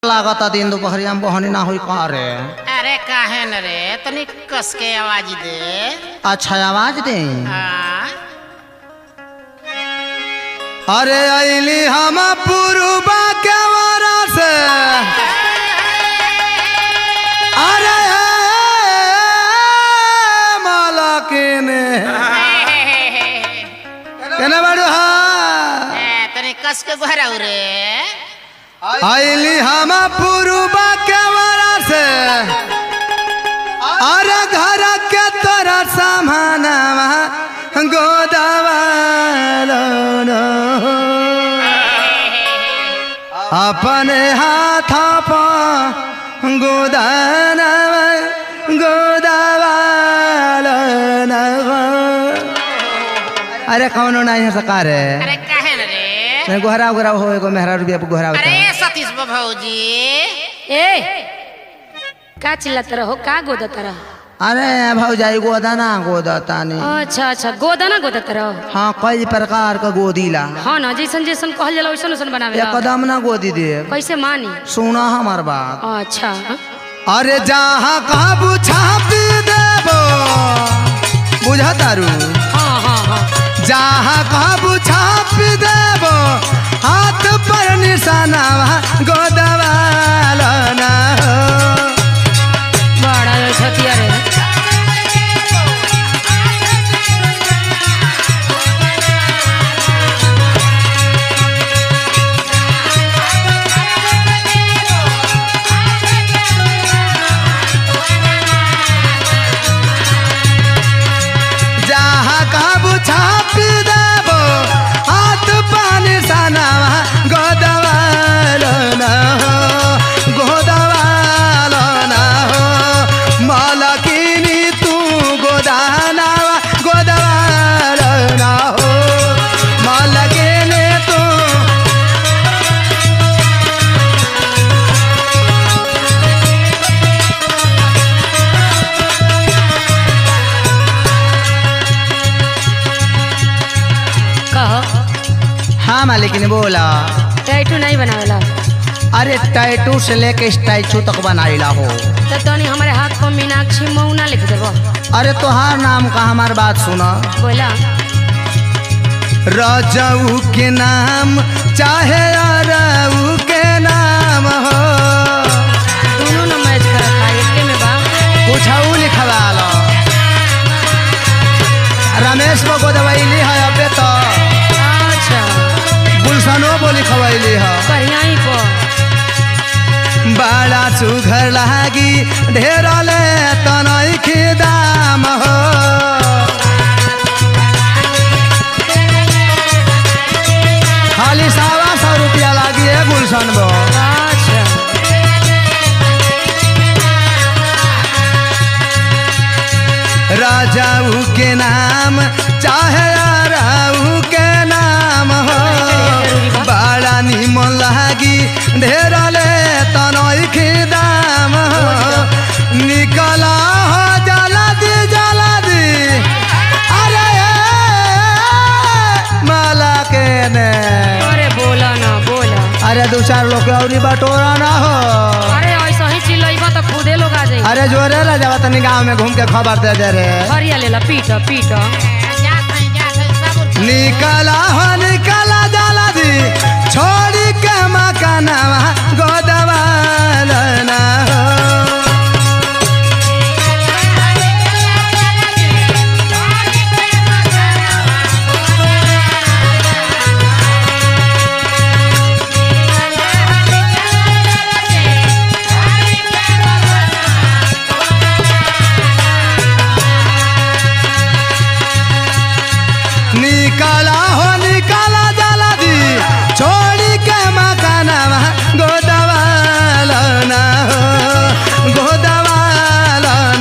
लागता दिन दोपहरिया में बहनी ना हुई का रे। अरे काहे न रे तनी कस के आवाज दे। अच्छा आवाज दे। हाँ। अरे अली हम पुरुबा के वरा से अरे मालकिने केने बाड़ू हा तनी कस के घरा रे। अली हम पुरुबा के वरा से अरे घर के तोरा सामानवा गोदावा अपने हाथ पर गोदानवा गोदावा अरे कौन नहीं सकार है। अरे काहे न रे गोहरा गोहरा हो एगो मेहरा रुपया गोहरा। अरे सतीश भौजी ए का चिल्लात रहो का गोदत रहो। अरे भौजाई गोदाना गोदतानी। अच्छा अच्छा गोदना गोदत रहो। हाँ कई प्रकार का गोदीला। हाँ ना जैसन जैसन कहल जाला वैसन वैसन बनावे एकदम ना गोदी दे। कैसे मानी सुना हमार बात। अच्छा अरे जहाँ काबू छाप देबो बुझा तारू। हाँ हाँ हाँ जहाँ काबू छाप देबो हाथ पर निशाना गोदवा ना बड़ा छतिया रे। जहाँ काबू छाप देबो हाथ पानी सनावा गोदवा ना गोदवा ना मालकिनी तू गोदानावा गोदवा ना हो मालकिनी तू। कहो हाँ मालिकिनी बोला। टैटू नहीं बनावेला अरे टैटू से लेके स्टैचू तक बनाइला हो। तो तनी हमारे हाथ पर मीनाक्षी मौना लिख देबो। अरे तोहार नाम का हमार बात सुना। बोला रजऊ के नाम चाहे अरऊ के नाम हो दोनों न मैच करता एके में बा। कुछ लिखवा लो। रमेश को गोदवैली है अबे तो अच्छा गुलशनो बोली खवैली है। बढ़िया ही को बड़ा सुघर लागी ढेर ले तनई के दाम हो खाली 125 रुपया लागी है गुलशन बो। अच्छा राजाऊ के नाम चाहे राऊ के नाम हो बड़ा निमन लागी ढेर ले तनई के दाम हो निकला हो जला दी अरे माला के ने। अरे बोला ना बोला। अरे 2-4 लोग और बटोरा ना हो। अरे ऐसा ही चिल्लाइबा तो खुदे लोग आ जाई। अरे जोरे ला जावा तनी गाँव में घूम के खबर दे दे रे। हरिया लेला पीटा पीटा निकला जाला दी छोड़ी के मकानवा गोदवा ना हो। निकला जाला दी छोड़ी के मकानवा गोदवा ना हो गोदवा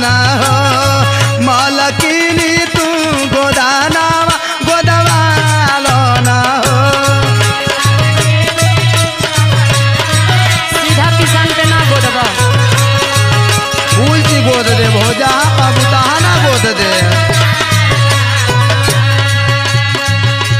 ना हो मालकिनी तू गोदानावा गोदवा ना हो। सीधा किसान पे ना गोदबा। उल्टी गोद दे भोजा बाबू तहा ना गोद दे।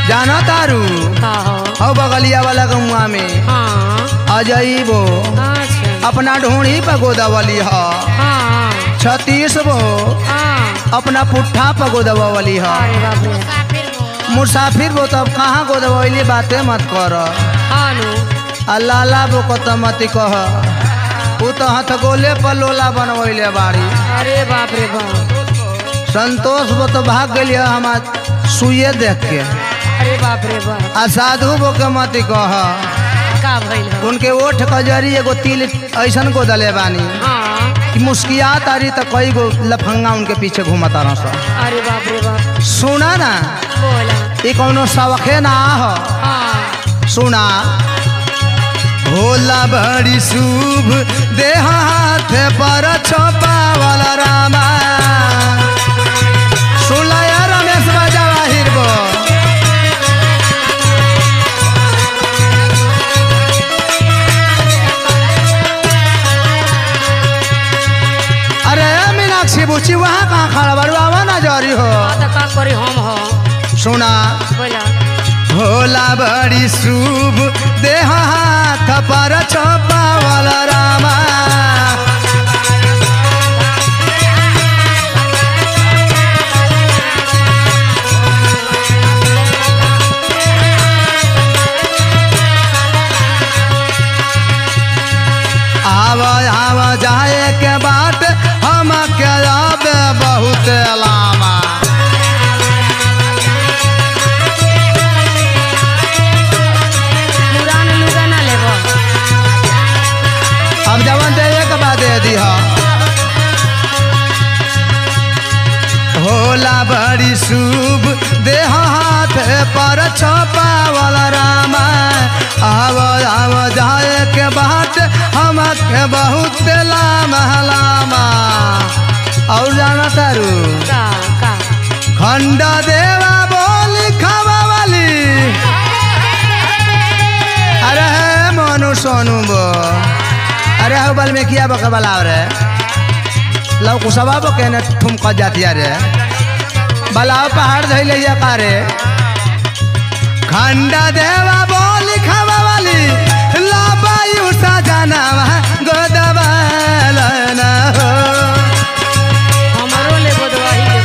जाना तारू हाँ हो बगलिया वाला गमुआ में हाँ अजइबो अच्छा अपना ढूंढी पर गोदवली ह हाँ 36 गो हाँ। अपना पुट्ठा पर गोदवली ह अरे बाप रे। मुसाफिर वो मुसाफिर बो तब कहाँ गोदवली बातें मत कर हाँ नु। अल्लाह बो को तो मत कह उ तो हथ गोले पर लोला बनवैले बाड़ी। अरे बाप रे बाप। संतोष बो तो भाग गलिए हमार सुइए देख के। अरे बाप रे बाप। आ साधु बो के मत कह का भइल ह? उनके ओठ कजरी एगो तिल ऐसन गोदले बानी हाँ। कि मुस्किया तारी तो कई गो लफंगा उनके पीछे घूमता रह सब। अरे बाप रे बाप। सुना ना बोला। ये कौनो सवखे ना हो हाँ। सुना होला बड़ी शुभ देह हाथ पर छपावला रामा। सुनला यार रमेश जवाहिर बो अरे मीनाक्षी बुची वहाँ कहाँ खड़ा बारू आवा ना जारी हो। हाँ तो का करी हम हो। सुना बोला। होला बड़ी शुभ देह हाथ पर छपावला रामा। आव आव जाए के बाट हम के आवे बहुत लामा। पुरान लुगा ना लेबो। अब जवन दे एक बात दे दी होला बड़ी शुभ देह हाथ पर छपावला रामा। आव आव जाए के बाट हम के बहुत लामा लामा। और जाना तारू का खंड देवा बोली खावा वाली। अरे मनु सोनू बो अरे हो बल में किया बके बलाव रे लव कुसबा बो के ने ठुमक जातिया रे बलाव पहाड़ धइले या कारे। खंडा देवा बोली खावा वाली लाबायु सजनावा गोदवाल ना हो। हमरो लेबो दवाई के।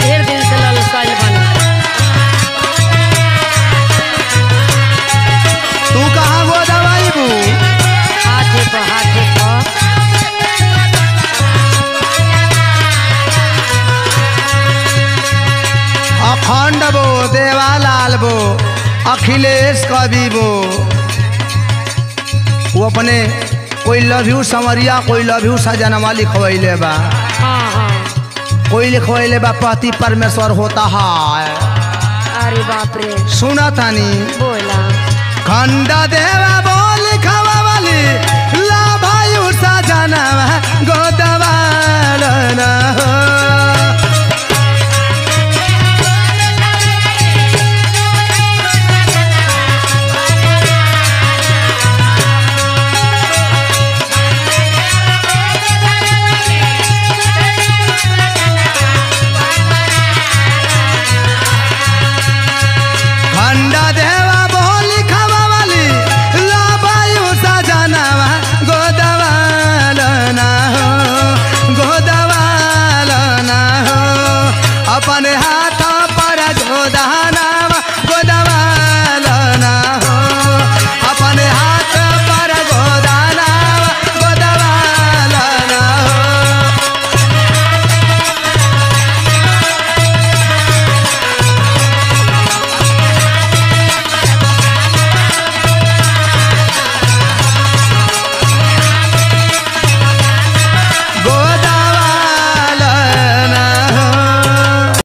ढेर दिन से लाल साज बना। तू कहाँ गोदवाई बू हाथे पर हाथे पर। अखंड बो देवालाल बो अखिलेश कवि बो वो अपने कोई लव यू समरिया कोई लव यू सजनमा लिखवैले बा। हाँ हाँ। कोई लिखवैले बा पति परमेश्वर होता है। अरे बाप रे। सुना तानी बोला। खंड देवा बो